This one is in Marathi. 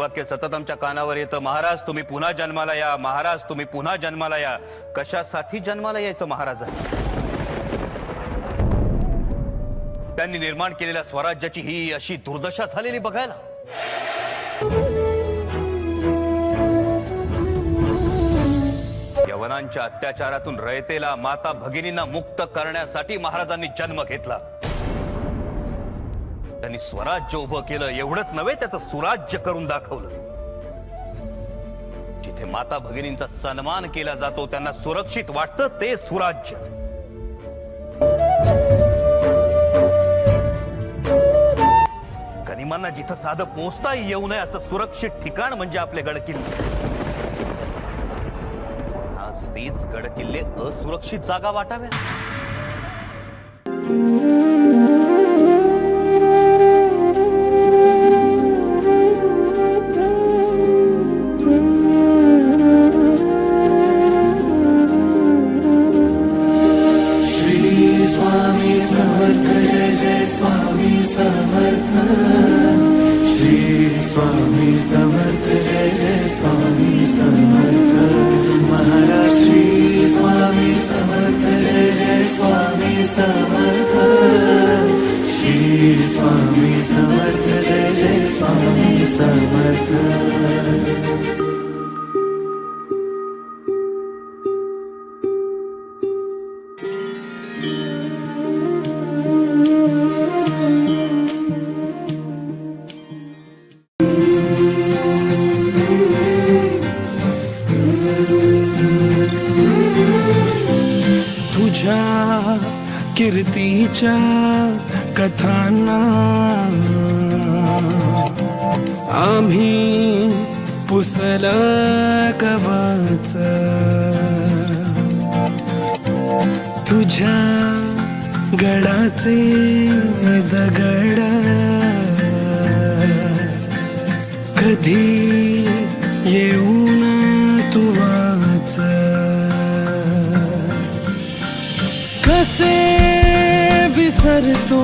वाक्य सतत आमच्या कानावर येतं, महाराज तुम्ही पुन्हा जन्माला या, महाराज तुम्ही पुन्हा जन्माला या. कशासाठी जन्माला यायचं महाराज? त्यांनी निर्माण केलेल्या स्वराज्याची ही अशी दुर्दशा झालेली बघायला. यवनांच्या अत्याचारातून रयतेला, माता भगिनींना मुक्त करण्यासाठी महाराजांनी जन्म घेतला. त्यांनी स्वराज्य उभं केलं, एवढंच नव्हे त्याचं सुराज्य करून दाखवलं. जिथे माता भगिनींचा सन्मान केला जातो, त्यांना सुरक्षित वाटतं, ते सुराज्य. गनिमांना जिथं साधं पोचता येऊ नये असं सुरक्षित ठिकाण म्हणजे आपले गडकिल्ले. आज तीच गडकिल्ले असुरक्षित जागा वाटाव्या. स्वामी समर्थ जय जय स्वामी समर्थ महाराज. श्री स्वामी समर्थ जय जय स्वामी समर्थ. श्री स्वामी समर्थ जय जय स्वामी समर्थ. तुझ्या कीर्तीच्या कथांना आम्ही पुसलं कवच. तुझ्या गडाचे दगड कधी येऊन तू वाच. कसे विसरतो